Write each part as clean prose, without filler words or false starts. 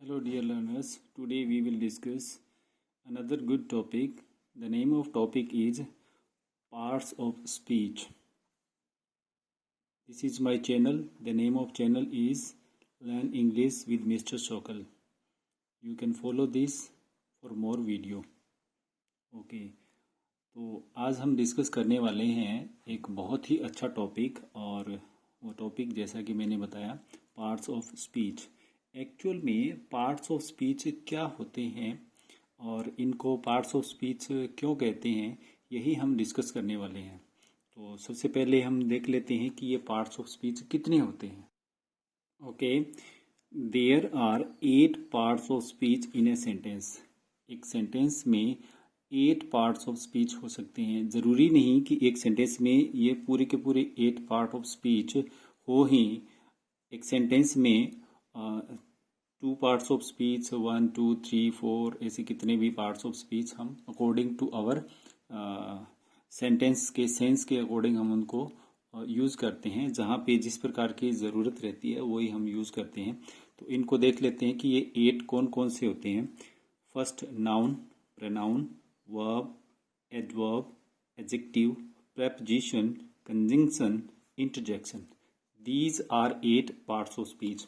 Hello, dear learners. Today we will discuss another good topic. The name of topic is parts of speech. This is my channel. The name of channel is Learn English with Mr. Sokal. You can follow this for more video. Okay. तो आज हम discuss करने वाले हैं एक बहुत ही अच्छा topic, और वो टॉपिक जैसा कि मैंने बताया पार्ट्स ऑफ स्पीच। एक्चुअल में पार्ट्स ऑफ स्पीच क्या होते हैं और इनको पार्ट्स ऑफ स्पीच क्यों कहते हैं, यही हम डिस्कस करने वाले हैं। तो सबसे पहले हम देख लेते हैं कि ये पार्ट्स ऑफ स्पीच कितने होते हैं। Okay, there are 8 parts of speech in a sentence. एक सेंटेंस में 8 पार्ट्स ऑफ स्पीच हो सकते हैं। ज़रूरी नहीं कि एक सेंटेंस में ये पूरे के पूरे 8 पार्ट ऑफ स्पीच हो ही। एक सेंटेंस में 2 पार्ट्स ऑफ स्पीच, 1 2 3 4 ऐसे कितने भी पार्ट्स ऑफ स्पीच हम अकॉर्डिंग टू आवर सेंटेंस के सेंस के अकॉर्डिंग हम उनको यूज़ करते हैं। जहाँ पे जिस प्रकार की ज़रूरत रहती है वही हम यूज़ करते हैं। तो इनको देख लेते हैं कि ये 8 कौन कौन से होते हैं। First, noun, pronoun, verb, adverb, adjective, preposition, conjunction, interjection. These are 8 parts of speech.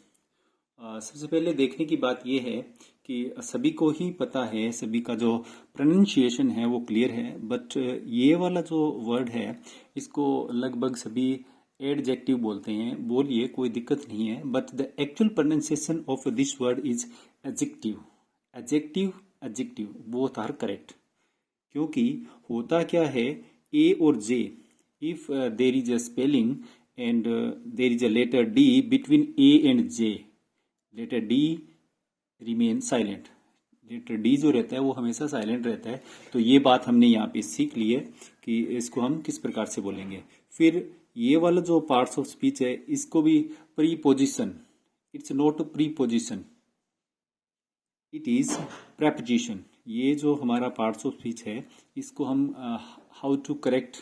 सबसे पहले देखने की बात यह है कि सभी को ही पता है, सभी का जो प्रोनाउंसिएशन है वो क्लियर है, बट ये वाला जो वर्ड है इसको लगभग सभी एडजेक्टिव बोलते हैं। बोलिए, कोई दिक्कत नहीं है, but the actual pronunciation of this word is adjective. Adjective, adjective both are correct. क्योंकि होता क्या है, ए और J, if there is a spelling and there is a letter D between A and J, letter D remain silent. Letter D जो रहता है वो हमेशा साइलेंट रहता है। तो ये बात हमने यहाँ पे सीख ली है कि इसको हम किस प्रकार से बोलेंगे। फिर ये वाला जो पार्ट्स ऑफ स्पीच है इसको भी preposition, it's not preposition, it is preposition. ये जो हमारा पार्ट्स ऑफ स्पीच है इसको हम how to correct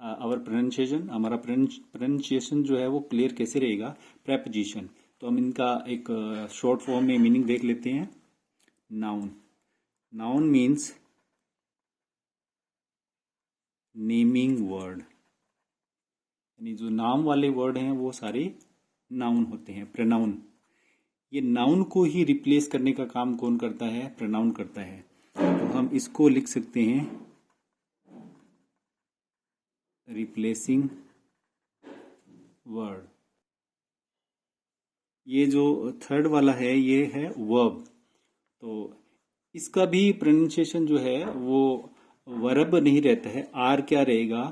our pronunciation, हमारा प्रोनाउंसिएशन जो है वो क्लियर कैसे रहेगा, प्रेपोजिशन। तो हम इनका एक शॉर्ट फॉर्म में मीनिंग देख लेते हैं। Noun, noun means naming word, यानी जो नाम वाले वर्ड हैं वो सारे नाउन होते हैं। प्रोनाउन, ये नाउन को ही रिप्लेस करने का काम कौन करता है, प्रोनाउन करता है। तो हम इसको लिख सकते हैं रिप्लेसिंग वर्ड। ये जो थर्ड वाला है ये है वर्ब। तो इसका भी प्रोनाउंसिएशन जो है वो वर्ब नहीं रहता है, आर क्या रहेगा,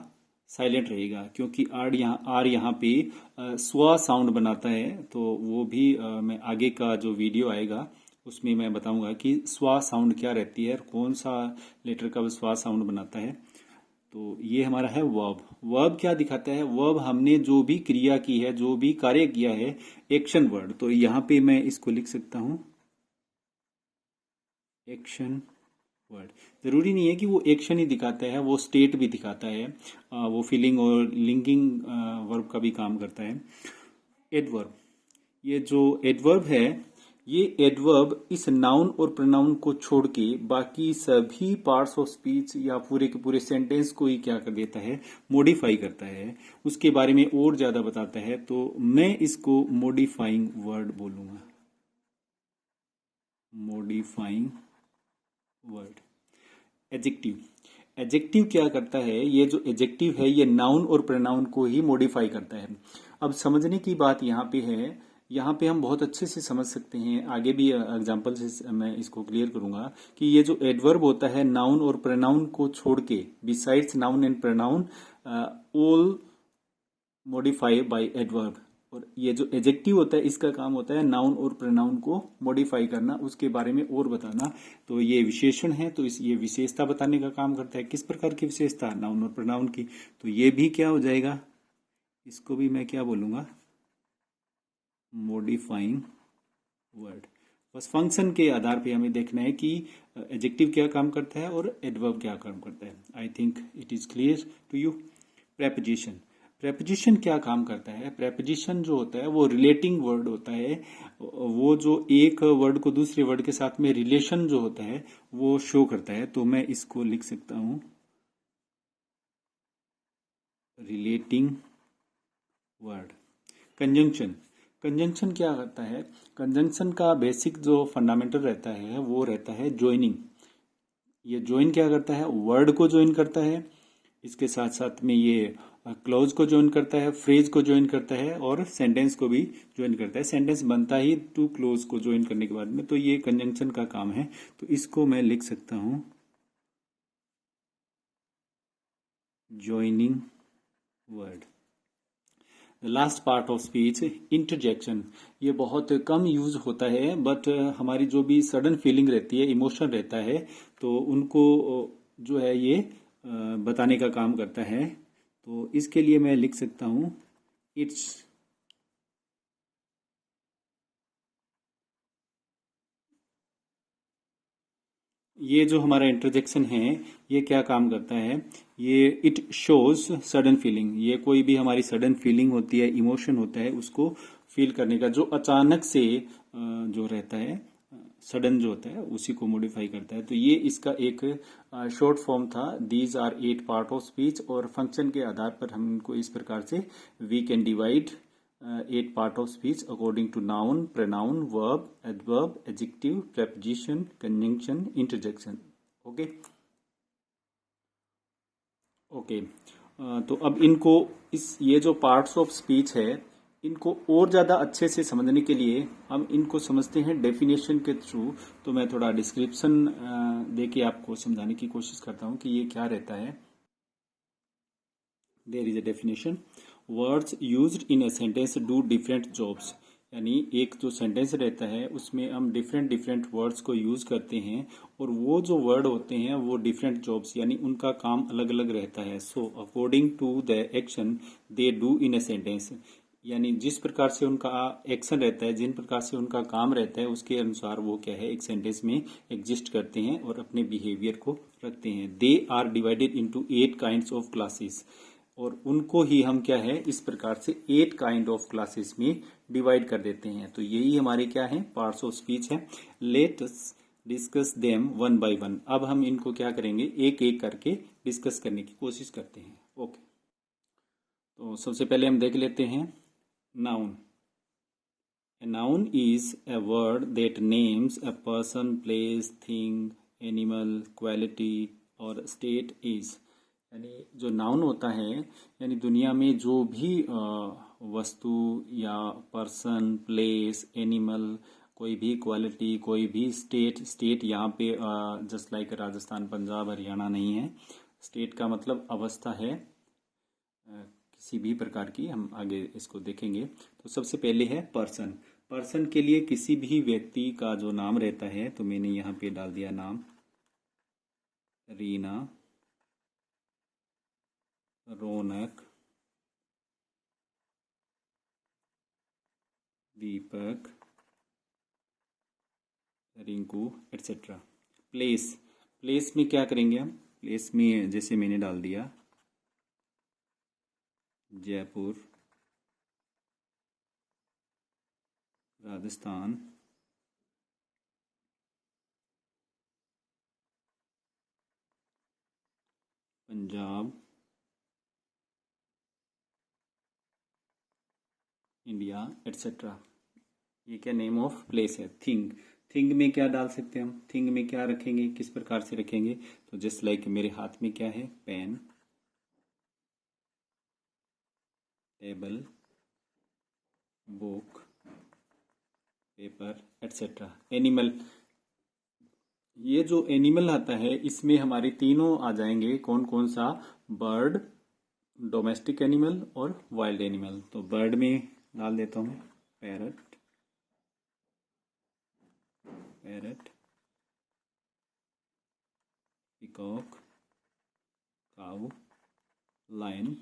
साइलेंट रहेगा, क्योंकि आर यहाँ पे स्व साउंड बनाता है। तो वो भी मैं आगे का जो वीडियो आएगा उसमें मैं बताऊंगा कि स्व साउंड क्या रहती है और कौन सा लेटर का स्व साउंड बनाता है। तो ये हमारा है वर्ब। वर्ब क्या दिखाता है, वर्ब हमने जो भी क्रिया की है, जो भी कार्य किया है, एक्शन वर्ड। तो यहाँ पे मैं इसको लिख सकता हूं एक्शन वर्ड। जरूरी नहीं है कि वो एक्शन ही दिखाता है, वो स्टेट भी दिखाता है, वो फीलिंग और लिंकिंग वर्ब का भी काम करता है। एडवर्ब, ये जो एडवर्ब है ये एडवर्ब इस नाउन और प्रोनाउन को छोड़ के बाकी सभी पार्ट्स ऑफ स्पीच या पूरे के पूरे सेंटेंस को ही क्या कर देता है, मॉडिफाई करता है, उसके बारे में और ज्यादा बताता है। तो मैं इसको मॉडिफाइंग वर्ड बोलूंगा, मॉडिफाइंग वर्ड। एडजेक्टिव, एडजेक्टिव क्या करता है, ये जो एडजेक्टिव है ये नाउन और प्रोनाउन को ही मॉडिफाई करता है। अब समझने की बात यहाँ पे है, यहाँ पे हम बहुत अच्छे से समझ सकते हैं, आगे भी एग्जांपल से मैं इसको क्लियर करूंगा कि ये जो एडवर्ब होता है नाउन और प्रोनाउन को छोड़ के, besides noun and pronoun all modify by adverb. और ये जो एडजेक्टिव होता है इसका काम होता है नाउन और प्रोनाउन को मॉडिफाई करना, उसके बारे में और बताना। तो ये विशेषण है, तो ये विशेषता बताने का काम करता है। किस प्रकार की विशेषता, नाउन और प्रोनाउन की। तो ये भी क्या हो जाएगा, इसको भी मैं क्या बोलूंगा, मॉडिफाइंग वर्ड। बस फंक्शन के आधार पे हमें देखना है कि एडजेक्टिव क्या काम करता है और एडवर्ब क्या काम करता है। I think it is clear to you. Preposition, preposition क्या काम करता है? प्रेपोजिशन जो होता है वो रिलेटिंग वर्ड होता है। वो जो एक वर्ड को दूसरे वर्ड के साथ में रिलेशन जो होता है वो शो करता है। तो मैं इसको लिख सकता हूं रिलेटिंग वर्ड। कंजंक्शन, कंजंक्शन क्या करता है? कंजंक्शन का बेसिक जो फंडामेंटल रहता है वो रहता है ज्वाइनिंग। ये ज्वाइन क्या करता है? वर्ड को ज्वाइन करता है, इसके साथ साथ में ये क्लॉज को ज्वाइन करता है, फ्रेज को ज्वाइन करता है और सेंटेंस को भी ज्वाइन करता है। सेंटेंस बनता ही टू क्लोज को ज्वाइन करने के बाद में, तो ये कंजंक्शन का काम है। तो इसको मैं लिख सकता हूं joining word. The last part of speech interjection. ये बहुत कम यूज होता है, बट हमारी जो भी सडन फीलिंग रहती है, इमोशन रहता है, तो उनको जो है ये बताने का काम करता है। तो इसके लिए मैं लिख सकता हूं इट्स ये जो हमारा इंटरजेक्शन है ये क्या काम करता है? ये इट शोज सडन फीलिंग। ये कोई भी हमारी सडन फीलिंग होती है, इमोशन होता है, उसको फील करने का जो अचानक से जो रहता है, सडन जो होता है उसी को मॉडिफाई करता है। तो ये इसका एक शॉर्ट फॉर्म था। These are 8 part of speech, और फंक्शन के आधार पर हम इनको इस प्रकार से we can divide 8 part of speech according to noun, pronoun, verb, adverb, adjective, preposition, conjunction, interjection. Okay okay. तो अब इनको ये जो पार्ट्स ऑफ स्पीच है इनको और ज़्यादा अच्छे से समझने के लिए हम इनको समझते हैं डेफिनेशन के थ्रू। तो मैं थोड़ा डिस्क्रिप्शन दे के आपको समझाने की कोशिश करता हूँ कि ये क्या रहता है। There is a definition, words used in a sentence do different jobs. यानी एक जो सेंटेंस रहता है उसमें हम डिफरेंट डिफरेंट वर्ड्स को यूज करते हैं, और वो जो वर्ड होते हैं वो डिफरेंट जॉब्स यानी उनका काम अलग अलग रहता है। So according to the action they do in a sentence, यानी जिस प्रकार से उनका एक्शन रहता है, जिन प्रकार से उनका काम रहता है, उसके अनुसार वो क्या है एक सेंटेंस में एग्जिस्ट करते हैं और अपने बिहेवियर को रखते हैं। They are divided into 8 kinds of classes, और उनको ही हम क्या है इस प्रकार से 8 काइंड ऑफ क्लासेस में डिवाइड कर देते हैं। तो यही हमारे क्या है पार्ट्स ऑफ स्पीच है। Let us discuss them one by one. अब हम इनको क्या करेंगे, एक एक करके डिस्कस करने की कोशिश करते हैं। ओके, तो सबसे पहले हम देख लेते हैं noun. A noun is a word that names a person, place, thing, animal, quality or state is। यानी जो नाउन होता है यानी दुनिया में जो भी वस्तु या पर्सन, प्लेस, एनिमल, कोई भी क्वालिटी, कोई भी स्टेट। स्टेट यहाँ पे जस्ट लाइक राजस्थान, पंजाब, हरियाणा नहीं है। स्टेट का मतलब अवस्था है किसी भी प्रकार की। हम आगे इसको देखेंगे। तो सबसे पहले है पर्सन। पर्सन के लिए किसी भी व्यक्ति का जो नाम रहता है, तो मैंने यहाँ पे डाल दिया नाम रीना, रौनक, दीपक, रिंकू, एटसेट्रा। प्लेस, प्लेस में क्या करेंगे हम? प्लेस में जैसे मैंने डाल दिया जयपुर, राजस्थान, पंजाब, इंडिया, एटसेट्रा। ये क्या नेम ऑफ प्लेस है। थिंग, थिंग में क्या डाल सकते हैं हम? थिंग में क्या रखेंगे, किस प्रकार से रखेंगे? तो जस्ट लाइक मेरे हाथ में क्या है, pen, table, book, paper, etcetera. Animal, ये जो एनिमल आता है इसमें हमारे तीनों आ जाएंगे। कौन कौन सा? बर्ड, डोमेस्टिक एनिमल और वाइल्ड एनिमल। तो बर्ड में डाल देता हूँ पैरट, पैरट, पिकॉक, काऊ, लायन,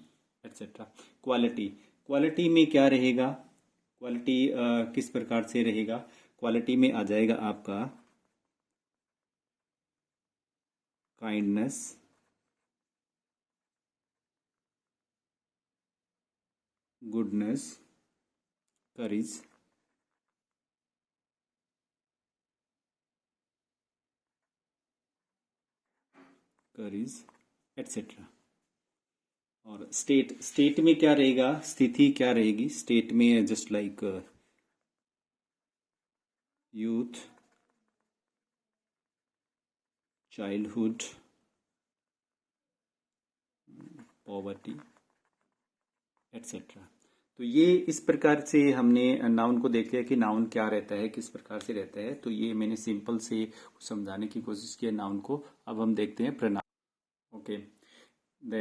एटसेट्रा। क्वालिटी, क्वालिटी में क्या रहेगा? क्वालिटी किस प्रकार से रहेगा? क्वालिटी में आ जाएगा आपका काइंडनेस, goodness, courage, etc. और स्टेट में क्या रहेगा, स्थिति क्या रहेगी, स्टेट में just like youth, childhood, poverty, etcetera. तो ये इस प्रकार से हमने नाउन को देख लिया कि नाउन क्या रहता है, किस प्रकार से रहता है. तो ये मैंने सिंपल से समझाने की कोशिश की है नाउन को. अब हम देखते हैं pronoun. Okay, the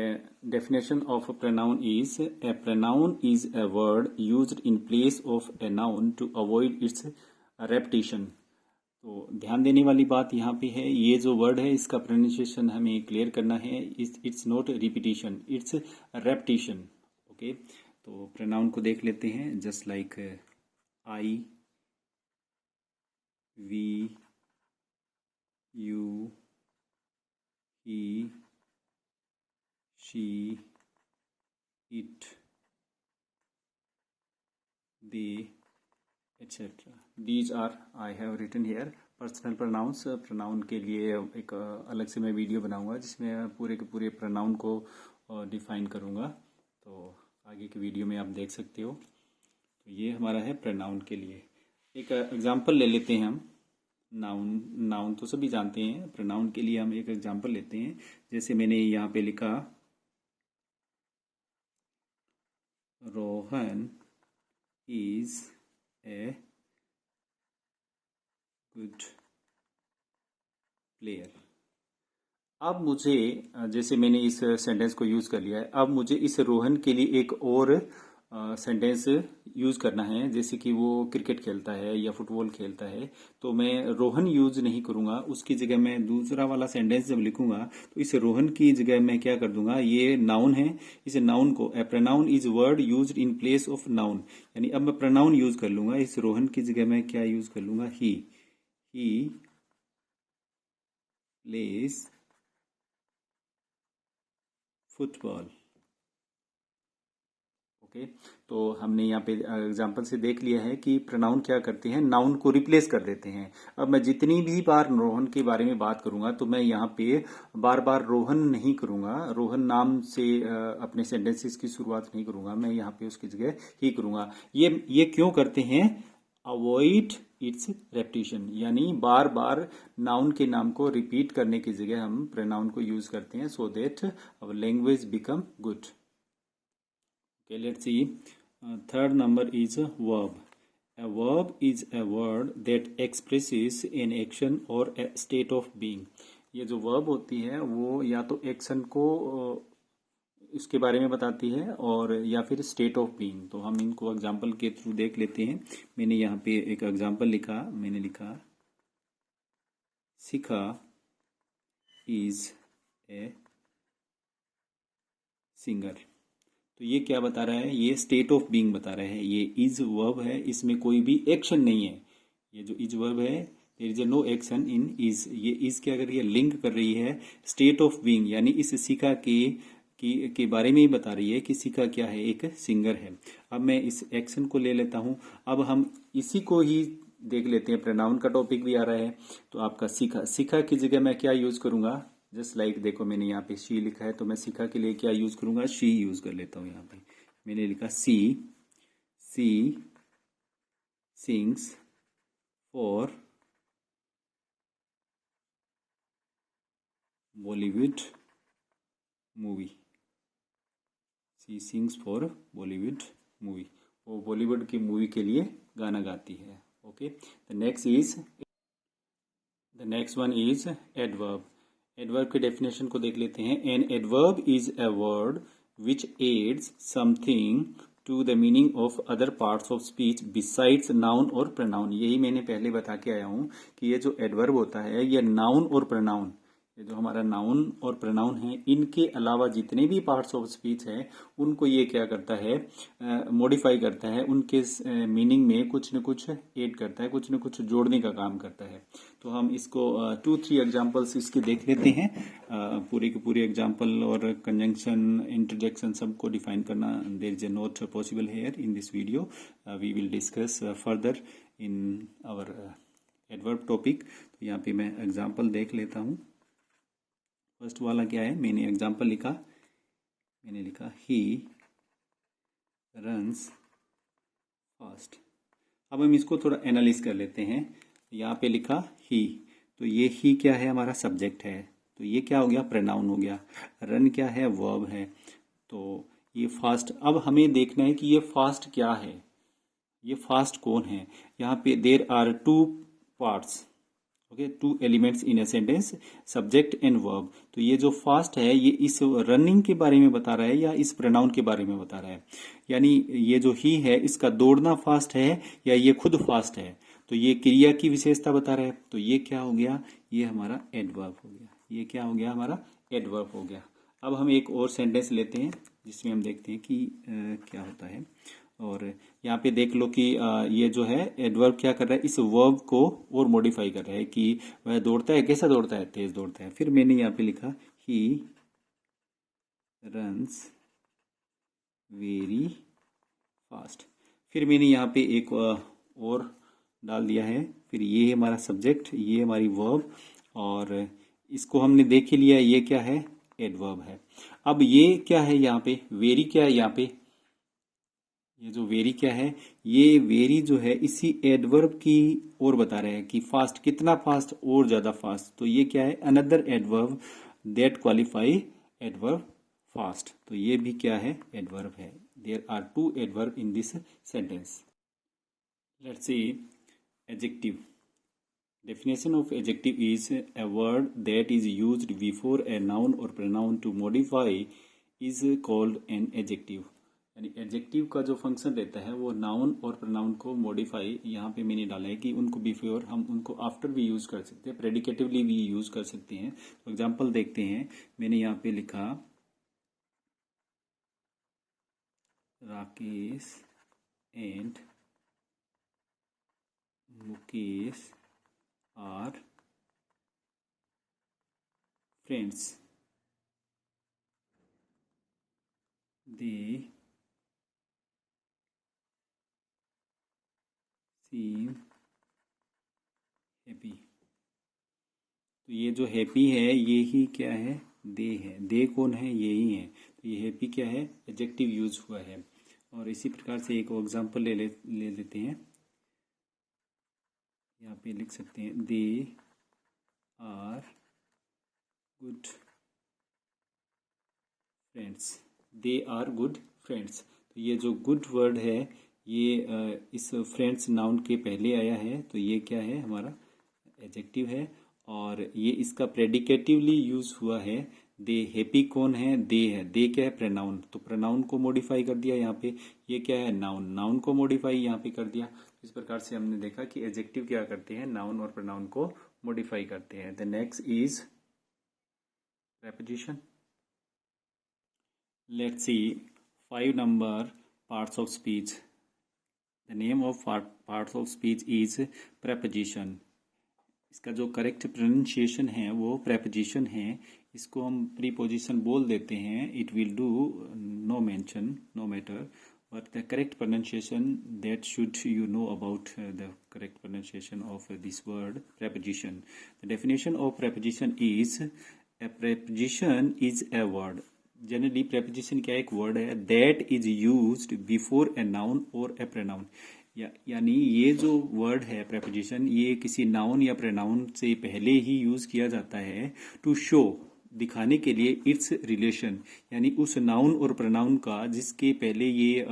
definition of a pronoun is a pronoun is a word used in place of a noun to avoid its repetition. तो ध्यान देने वाली बात यहाँ पे है, ये जो वर्ड है इसका प्रोनाउंसिएशन हमें क्लियर करना है. It's not repetition, it's repetition. Okay, तो प्रोनाउन को देख लेते हैं. Just like I, we, you, he, she, it, they, etc. These are I have written here. Personal pronouns, pronoun के लिए एक अलग से मैं वीडियो बनाऊंगा जिसमें पूरे के पूरे प्रोनाउन को डिफाइन करूंगा. तो आगे की वीडियो में आप देख सकते हो. तो ये हमारा है प्रोनाउन के लिए. एक एग्जांपल ले लेते हैं हम. नाउन तो सभी जानते हैं, प्रोनाउन के लिए हम एक एग्जांपल लेते हैं. जैसे मैंने यहाँ पे लिखा, Rohan is a good player. अब मुझे, जैसे मैंने इस सेंटेंस को यूज कर लिया है, अब मुझे इस रोहन के लिए एक और सेंटेंस यूज करना है. जैसे कि वो क्रिकेट खेलता है या फुटबॉल खेलता है, तो मैं रोहन यूज नहीं करूंगा, उसकी जगह मैं दूसरा वाला सेंटेंस जब लिखूंगा तो इस रोहन की जगह मैं क्या कर दूंगा, ये नाउन है, इस नाउन को, a pronoun is word used in place of noun, यानी अब मैं प्रोनाउन यूज कर लूंगा. इस रोहन की जगह मैं क्या यूज कर लूंगा, ही प्लेस फुटबॉल. ओके, तो हमने यहाँ पे एग्जांपल से देख लिया है कि प्रोनाउन क्या करते हैं, नाउन को रिप्लेस कर देते हैं. अब मैं जितनी भी बार रोहन के बारे में बात करूंगा तो मैं यहाँ पे बार बार रोहन नहीं करूंगा, रोहन नाम से अपने सेंटेंसेस की शुरुआत नहीं करूंगा. मैं यहाँ पे उसकी जगह ही करूंगा. ये क्यों करते हैं, अवॉइड इट्स रेपिटेशन, यानी बार बार नाउन के नाम को रिपीट करने की जगह हम प्रोनाउन को यूज करते हैं, so that our language become good. Okay, let's see. Third number is a verb. A verb is a word that expresses an action or a state of being. ये जो verb होती है वो या तो एक्शन को इसके बारे में बताती है और या फिर स्टेट ऑफ बीइंग. तो हम इनको एग्जांपल के थ्रू देख लेते हैं. मैंने यहाँ पे एक एग्जांपल लिखा, मैंने लिखा शिखा इज ए सिंगर. तो ये क्या बता रहा है, ये स्टेट ऑफ बीइंग बता रहा है. ये इज वर्ब है, इसमें कोई भी एक्शन नहीं है. ये जो इज वर्ब है, there is no action in is. ये इज क्या कर रही है, लिंक कर रही है स्टेट ऑफ बीइंग, यानी इस शिखा के बारे में ही बता रही है कि शिखा क्या है, एक सिंगर है. अब मैं इस एक्शन को ले लेता हूं. अब हम इसी को ही देख लेते हैं, प्रोनाउन का टॉपिक भी आ रहा है. तो आपका शिखा की जगह मैं क्या यूज करूंगा, जस्ट लाइक देखो मैंने यहाँ पे शी लिखा है, तो मैं शिखा के लिए क्या यूज करूंगा, शी यूज कर लेता हूँ. यहाँ पे मैंने लिखा she sings for Bollywood movie. She sings for Bollywood movie, वो बॉलीवुड की मूवी के लिए गाना गाती है. Okay, the next one is adverb. Adverb के डेफिनेशन को देख लेते हैं. An adverb is a word which adds something to the meaning of other parts of speech besides noun और प्रोनाउन. यही मैंने पहले बता के आया हूं कि ये जो एडवर्ब होता है ये नाउन और प्रोनाउन, ये जो हमारा नाउन और प्रोनाउन है, इनके अलावा जितने भी पार्ट्स ऑफ स्पीच है उनको ये क्या करता है, मॉडिफाई करता है, उनके मीनिंग में कुछ न कुछ ऐड करता है, कुछ न कुछ जोड़ने का काम करता है। तो हम इसको 2-3 एग्जांपल्स इसके देख लेते हैं। पूरे के पूरे एग्जांपल और कंजंक्शन, इंटरजेक्शन सबको डिफाइन करना there is not possible here in this video. We will discuss further in our adverb topic. तो यहाँ पे मैं एग्जाम्पल देख लेता हूँ। फर्स्ट वाला क्या है, मैंने एग्जाम्पल लिखा, मैंने लिखा ही रन्स फास्ट। अब हम इसको थोड़ा एनालिस कर लेते हैं। यहाँ पे लिखा ही, तो ये ही क्या है, हमारा सब्जेक्ट है, तो ये क्या हो गया, प्रोनाउन हो गया। रन क्या है, वर्ब है। तो ये फास्ट, अब हमें देखना है कि ये फास्ट क्या है, ये फास्ट कौन है। यहाँ पे there are 2 parts, okay, 2 elements in a sentence, subject and verb. तो ये जो फास्ट है ये इस रनिंग के बारे में बता रहा है या इस प्रोनाउन के बारे में बता रहा है। यानी ये जो ही है इसका दौड़ना फास्ट है या ये खुद फास्ट है। तो ये क्रिया की विशेषता बता रहा है। तो ये क्या हो गया, ये हमारा एडवर्ब हो गया। ये क्या हो गया, हमारा एडवर्ब हो गया। अब हम एक और सेंटेंस लेते हैं जिसमें हम देखते हैं कि क्या होता है। और यहाँ पे देख लो कि ये जो है एडवर्ब क्या कर रहा है, इस वर्ब को और मॉडिफाई कर रहा है कि वह दौड़ता है, कैसा दौड़ता है, तेज दौड़ता है। फिर मैंने यहाँ पे लिखा ही रन्स वेरी फास्ट। फिर मैंने यहाँ पे एक और डाल दिया है। फिर ये हमारा सब्जेक्ट, ये हमारी वर्ब, और इसको हमने देख ही लिया, ये क्या है, एडवर्ब है। अब ये क्या है, यहाँ पे वेरी क्या है, यहाँ पे ये जो वेरी क्या है, ये वेरी जो है इसी एडवर्ब की ओर बता रहे हैं कि फास्ट, कितना फास्ट, और ज्यादा फास्ट। तो ये क्या है, another adverb that qualify adverb fast. तो ये भी क्या है, एडवर्ब है। There are 2 adverb in this sentence. Let's see adjective. Definition of adjective is a word that is used before a noun or pronoun to modify is called an adjective। यानी adjective का जो function रहता है वो noun और pronoun को modify, यहाँ पे मैंने डाला है कि उनको बिफोर, हम उनको आफ्टर भी यूज कर सकते हैं, प्रेडिकेटिवली भी यूज कर सकते हैं। तो एग्जांपल देखते हैं। मैंने यहाँ पे लिखा Rakesh and Mukesh are friends, they seem happy. तो ये जो हैप्पी है ये ही क्या है, दे है। दे कौन है, ये ही है। तो ये हैप्पी क्या है, एडजेक्टिव यूज हुआ है। और इसी प्रकार से एक एग्जांपल ले लेते हैं। यहाँ पे लिख सकते हैं they are good friends, they are good friends. तो ये जो गुड वर्ड है ये इस फ्रेंड्स नाउन के पहले आया है, तो ये क्या है, हमारा एडजेक्टिव है। और ये इसका प्रेडिकेटिवली यूज हुआ है। दे, हैप्पी कौन है, दे है। दे क्या है, प्रोनाउन, तो प्रोनाउन को मॉडिफाई कर दिया यहाँ पे। ये क्या है, नाउन, नाउन को मॉडिफाई यहाँ पे कर दिया। इस प्रकार से हमने देखा कि एडजेक्टिव क्या करते हैं, नाउन और प्रोनाउन को मॉडिफाई करते हैं। The next is preposition। Let's see 5 number parts of speech। The name of parts of speech is preposition। इसका जो करेक्ट प्रोनाउंसिएशन है वो preposition है। इसको हम प्रीपोजिशन बोल देते हैं। It will do no mention, no matter, but the correct pronunciation that should you know about the correct pronunciation of this word preposition। The definition of preposition is a preposition is a word। Generally preposition क्या, एक word है that is used before a noun or a pronoun। यानी ये जो word है preposition, ये किसी noun या प्रोनाउन से पहले ही यूज किया जाता है टू शो, दिखाने के लिए इट्स रिलेशन, यानी उस नाउन और प्रोनाउन का जिसके पहले ये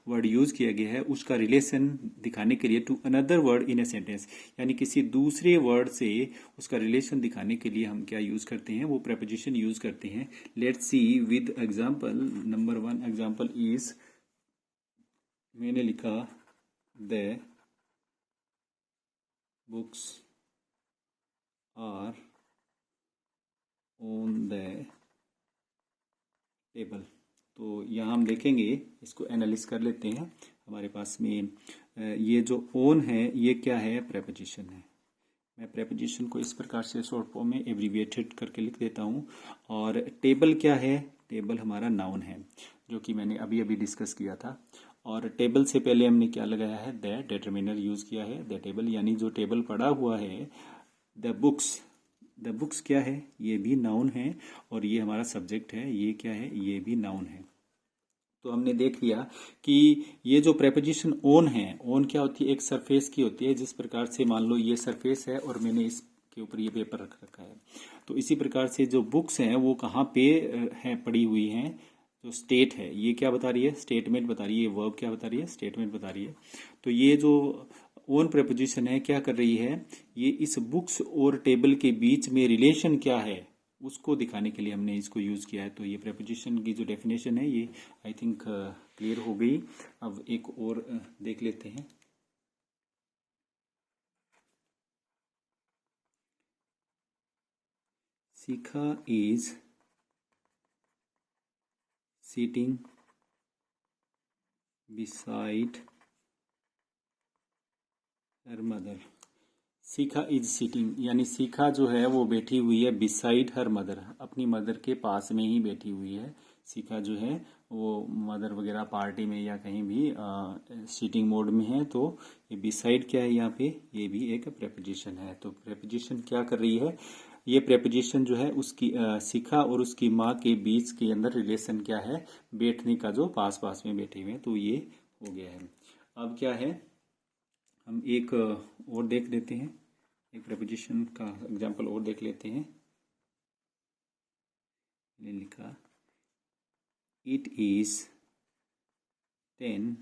वर्ड यूज किया गया है उसका रिलेशन दिखाने के लिए, to another word in a sentence, यानी किसी दूसरे वर्ड से उसका रिलेशन दिखाने के लिए हम क्या यूज करते हैं, वो प्रेपोजिशन यूज करते हैं। Let's see with example. Number 1 example is, मैंने लिखा the books are on the table. तो यहाँ हम देखेंगे, इसको एनालिस कर लेते हैं। हमारे पास में ये जो ऑन है ये क्या है, प्रेपोजिशन है। मैं प्रेपोजिशन को इस प्रकार से शॉर्ट फॉर्म में एब्रीविएटेड करके लिख देता हूँ। और टेबल क्या है, टेबल हमारा नाउन है, जो कि मैंने अभी अभी डिस्कस किया था। और टेबल से पहले हमने क्या लगाया है, द डिटरमिनर यूज़ किया है, द टेबल, यानी जो टेबल पड़ा हुआ है। द बुक्स, द बुक्स क्या है, ये भी नाउन है, और ये हमारा सब्जेक्ट है, ये क्या है, ये भी नाउन है। तो हमने देख लिया कि ये जो प्रेपोजिशन ऑन है, ऑन क्या होती है, एक सरफेस की होती है। जिस प्रकार से मान लो ये सरफेस है और मैंने इसके ऊपर ये पेपर रख रखा है, तो इसी प्रकार से जो बुक्स हैं वो कहाँ पे है, पड़ी हुई हैं। जो स्टेट है ये क्या बता रही है, स्टेटमेंट बता रही है। ये वर्ब क्या बता रही है, स्टेटमेंट बता रही है। तो ये जो ओन प्रेपोजिशन है क्या कर रही है, ये इस बुक्स और टेबल के बीच में रिलेशन क्या है उसको दिखाने के लिए हमने इसको यूज़ किया है। तो ये प्रेपोजिशन की जो डेफिनेशन है ये आई थिंक क्लियर हो गई। अब एक और देख लेते हैं। Shikha is sitting beside her mother. Shikha is sitting, यानी शिखा जो है वो बैठी हुई है बिसाइड हर मदर, अपनी मदर के पास में ही बैठी हुई है। शिखा जो है वो मदर वगैरह पार्टी में या कहीं भी सीटिंग मोड में है। तो ये बिसाइड क्या है यहाँ पे, ये भी एक प्रेपोजिशन है। तो प्रेपोजिशन क्या कर रही है, ये प्रेपोजिशन जो है उसकी शिखा और उसकी माँ के बीच के अंदर रिलेशन क्या है, बैठने का, जो पास पास में बैठे हुए हैं। तो ये हो गया है। अब क्या है, हम एक और देख लेते हैं, एक प्रेपोजिशन का एग्जांपल और देख लेते हैं। मैंने लिखा it is 10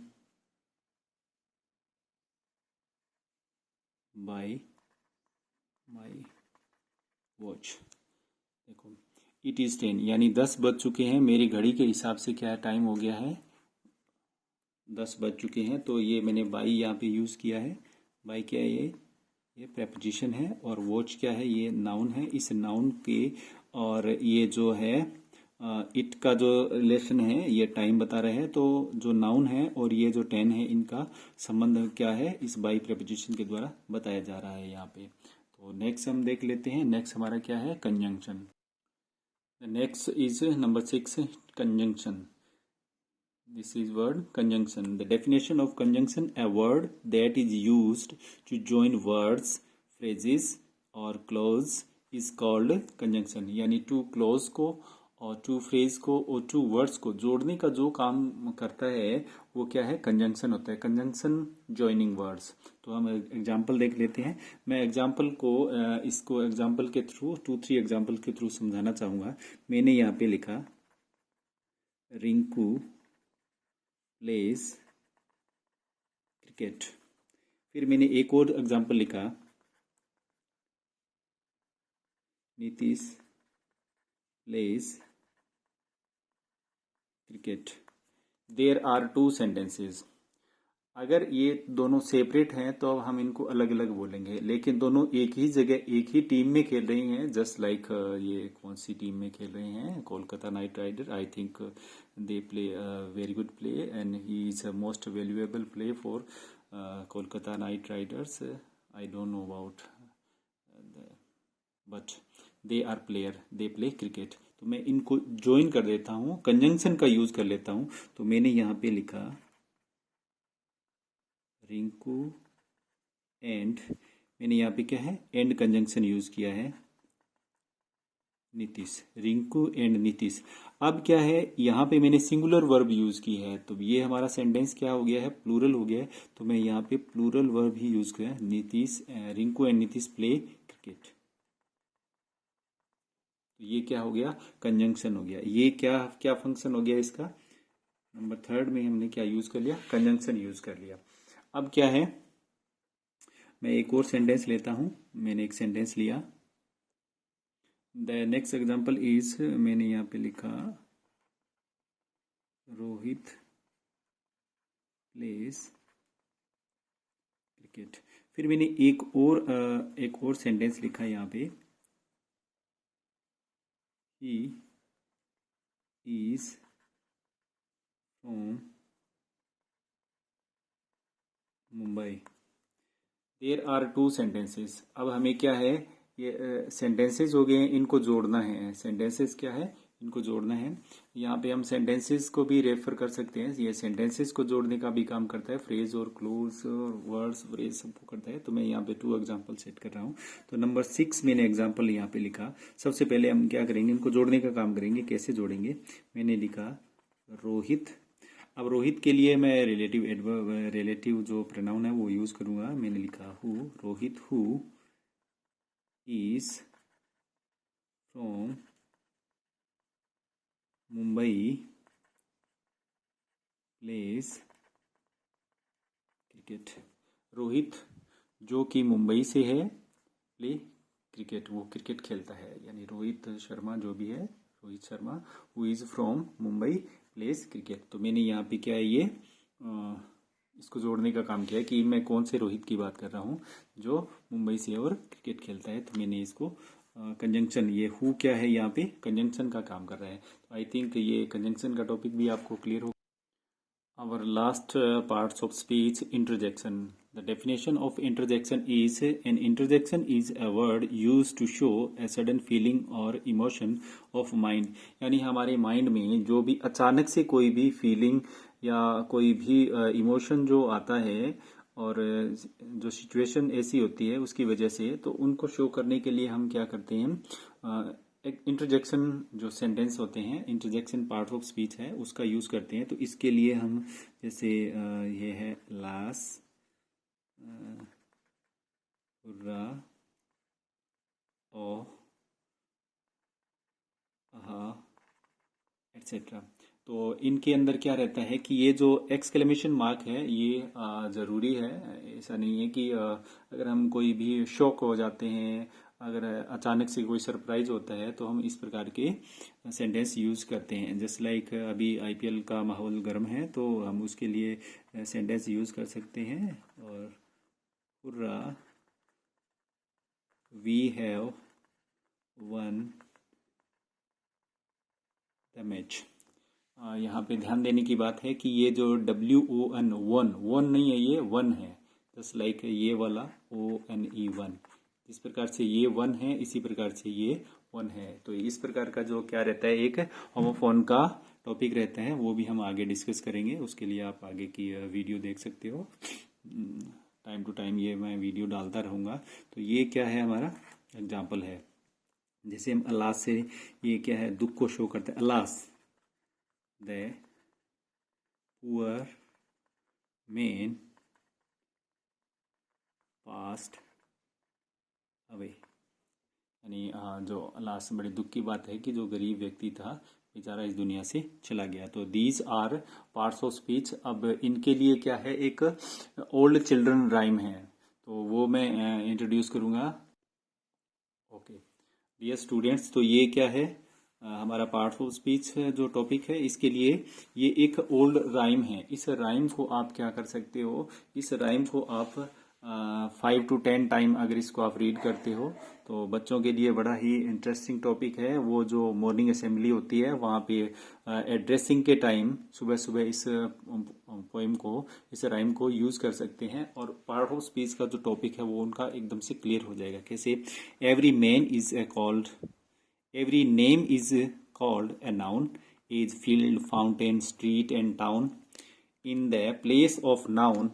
bye my watch. देखो, इट इज़ 10 यानी 10 बज चुके हैं, मेरी घड़ी के हिसाब से क्या टाइम हो गया है, 10 बज चुके हैं। तो ये मैंने बाई यहाँ पे यूज़ किया है। बाई क्या है, ये प्रेपोजिशन है। और वॉच क्या है, ये नाउन है। इस नाउन के और ये जो है इट का जो रिलेशन है, ये टाइम बता रहे हैं। तो जो नाउन है और ये जो 10 है, इनका संबंध क्या है, इस बाई प्रेपोजिशन के द्वारा बताया जा रहा है यहाँ पे। तो नेक्स्ट हम देख लेते हैं। नेक्स्ट हमारा क्या है, conjunction. The next is number 6, conjunction. This is word conjunction. The definition of conjunction: a word that is used to join words, phrases or clause is called conjunction. यानी टू क्लोज को और to phrase को और two words को जोड़ने का जो काम करता है वो क्या है, कंजंक्शन होता है। Conjunction joining words. तो हम एग्जाम्पल देख लेते हैं। मैं एग्जाम्पल को इसको एग्जाम्पल के थ्रू 2-3 एग्जाम्पल के थ्रू समझाना चाहूँगा। मैंने यहाँ पे लिखा रिंकू प्लेज क्रिकेट। फिर मैंने एक और एग्जाम्पल लिखा Nitish plays cricket. There are 2 sentences. अगर ये दोनों सेपरेट हैं तो हम इनको अलग अलग बोलेंगे, लेकिन दोनों एक ही जगह एक ही टीम में खेल रही हैं। जस्ट लाइक ये कौन सी टीम में खेल रहे हैं, Kolkata Knight Rider. I think they play very good play and he is a most valuable play for Kolkata Knight Riders. I don't know about but they are player, they play cricket. तो मैं इनको join कर देता हूँ, conjunction का use कर लेता हूँ। तो मैंने यहाँ पे लिखा रिंकू एंड, मैंने यहाँ पे क्या है, एंड कंजंक्शन यूज किया है, नीतीश। रिंकू एंड नीतीश। अब क्या है, यहाँ पे मैंने सिंगुलर वर्ब यूज की है। तो ये हमारा सेंटेंस क्या हो गया है, प्लूरल हो गया है। तो मैं यहाँ पे प्लूरल वर्ब ही यूज किया है, Nitish, Rinku and Nitish play cricket. तो ये क्या हो गया, कंजंक्शन हो गया। ये क्या क्या फंक्शन हो गया इसका, नंबर 3 में हमने क्या यूज कर लिया, कंजंक्शन यूज कर लिया। अब क्या है, मैं एक और सेंटेंस लेता हूं। मैंने एक सेंटेंस लिया, द नेक्स्ट एग्जाम्पल इज, मैंने यहाँ पे लिखा रोहित प्लेज क्रिकेट। फिर मैंने एक और सेंटेंस लिखा यहाँ पे, he is from Mumbai. There are two sentences. अब हमें क्या है, ये सेंटेंसेस हो गए हैं, इनको जोड़ना है। सेंटेंसेस क्या है, इनको जोड़ना है। यहाँ पे हम सेंटेंसेस को भी रेफर कर सकते हैं। ये सेंटेंसेस को जोड़ने का भी काम करता है, फ्रेज और क्लोज और वर्ड्स फ्रेज सबको करता है। तो मैं यहाँ पे 2 एग्जांपल सेट कर रहा हूँ। तो नंबर 6 मैंने एग्जांपल यहाँ पे लिखा। सबसे पहले हम क्या करेंगे, इनको जोड़ने का काम करेंगे। कैसे जोड़ेंगे, मैंने लिखा रोहित। अब रोहित के लिए मैं रिलेटिव जो प्रोनाउन है वो यूज करूंगा। मैंने लिखा who. Rohit who is from Mumbai place cricket. Rohit जो कि मुंबई से है, प्ले क्रिकेट, वो क्रिकेट खेलता है। यानी रोहित शर्मा जो भी है, Rohit Sharma who is from Mumbai place cricket. तो मैंने यहाँ पे क्या है, ये इसको जोड़ने का काम किया है कि मैं कौन से रोहित की बात कर रहा हूँ जो मुंबई से और क्रिकेट खेलता है। तो मैंने इसको कंजंक्शन, ये हु क्या है यहाँ पे कंजंक्शन का काम कर रहा है। तो आई थिंक ये कंजंक्शन का टॉपिक भी आपको क्लियर हो। Our last parts of speech, interjection. The definition of interjection is an interjection is a word used to show a sudden feeling or emotion of mind. यानी हमारे mind में जो भी अचानक से कोई भी फीलिंग या कोई भी इमोशन जो आता है और जो सिचुएशन ऐसी होती है उसकी वजह से, तो उनको शो करने के लिए हम क्या करते हैं, एक इंटरजेक्शन जो सेंटेंस होते हैं, इंटरजेक्शन पार्ट ऑफ स्पीच है, उसका यूज करते हैं। तो इसके लिए हम जैसे ये है लास, रा, ओ, एटसेट्रा। तो इनके अंदर क्या रहता है कि ये जो एक्सक्लेमेशन मार्क है ये ज़रूरी है। ऐसा नहीं है कि अगर हम कोई भी शॉक हो जाते हैं, अगर अचानक से कोई सरप्राइज होता है, तो हम इस प्रकार के सेंटेंस यूज करते हैं। जस्ट लाइक अभी आईपीएल का माहौल गर्म है, तो हम उसके लिए सेंटेंस यूज कर सकते हैं। और hurrah, we have won the match. यहाँ पे ध्यान देने की बात है कि ये जो WON, वन वन नहीं है, ये वन है। जस्ट लाइक ये वाला ONE वन, जिस प्रकार से ये वन है इसी प्रकार से ये वन है। तो इस प्रकार का जो क्या रहता है, एक होमोफोन का टॉपिक रहता है, वो भी हम आगे डिस्कस करेंगे। उसके लिए आप आगे की वीडियो देख सकते हो। टाइम टू टाइम ये मैं वीडियो डालता रहूँगा। तो ये क्या है, हमारा एग्जाम्पल है। जैसे हम अलास से, ये क्या है, दुख को शो करते हैं। Alas the poor man passed away. यानी जो लास्ट बड़ी दुख की बात है कि जो गरीब व्यक्ति था बेचारा इस दुनिया से चला गया। तो these are parts of speech. अब इनके लिए क्या है, एक ओल्ड चिल्ड्रन राइम है, तो वो मैं इंट्रोड्यूस करूँगा। ओके डियर स्टूडेंट्स, तो ये क्या है, हमारा पार्ट ऑफ स्पीच जो टॉपिक है, इसके लिए ये एक ओल्ड राइम है। इस राइम को आप क्या कर सकते हो, इस राइम को आप 5 to 10 टाइम अगर इसको आप रीड करते हो, तो बच्चों के लिए बड़ा ही इंटरेस्टिंग टॉपिक है। वो जो मॉर्निंग असेंबली होती है वहाँ पे एड्रेसिंग के टाइम सुबह सुबह इस पोइम को, इस राइम को यूज कर सकते हैं। और पार्ट ऑफ स्पीच का जो टॉपिक है वो उनका एकदम से क्लियर हो जाएगा। कैसे, every man is a called, every name is called a noun, is field, fountain, street and town. In the place of noun,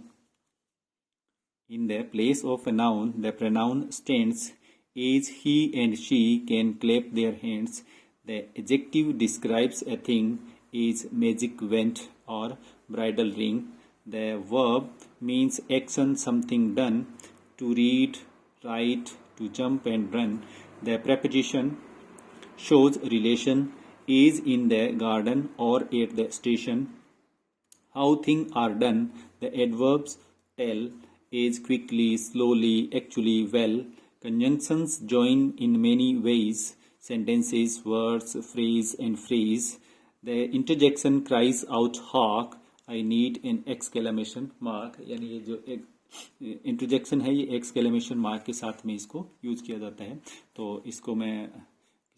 in the place of a noun, the pronoun stands. As he and she can clap their hands. The adjective describes a thing, is magic wand or bridal ring. The verb means action, something done, to read, write, to jump and run. The preposition shows relation, is in the garden or at the station. How things are done. The adverbs tell, is quickly, slowly, actually, well. Conjunctions join in many ways, sentences, words, phrase and phrase. The interjection cries out hark, I need an exclamation mark. यानी ये जो एक interjection है, ये exclamation mark के साथ में इसको यूज किया जाता है। तो इसको मैं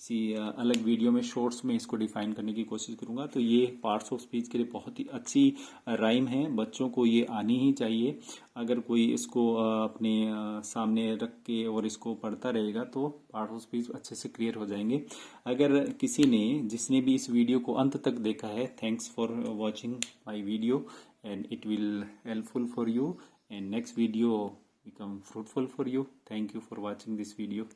किसी अलग वीडियो में शॉर्ट्स में इसको डिफाइन करने की कोशिश करूँगा। तो ये पार्ट्स ऑफ स्पीच के लिए बहुत ही अच्छी राइम है, बच्चों को ये आनी ही चाहिए। अगर कोई इसको अपने सामने रख के और इसको पढ़ता रहेगा तो पार्ट्स ऑफ स्पीच अच्छे से क्लियर हो जाएंगे। अगर किसी ने जिसने भी इस वीडियो को अंत तक देखा है, thanks for watching my video and it will helpful for you and next video become fruitful for you. Thank you for watching this video.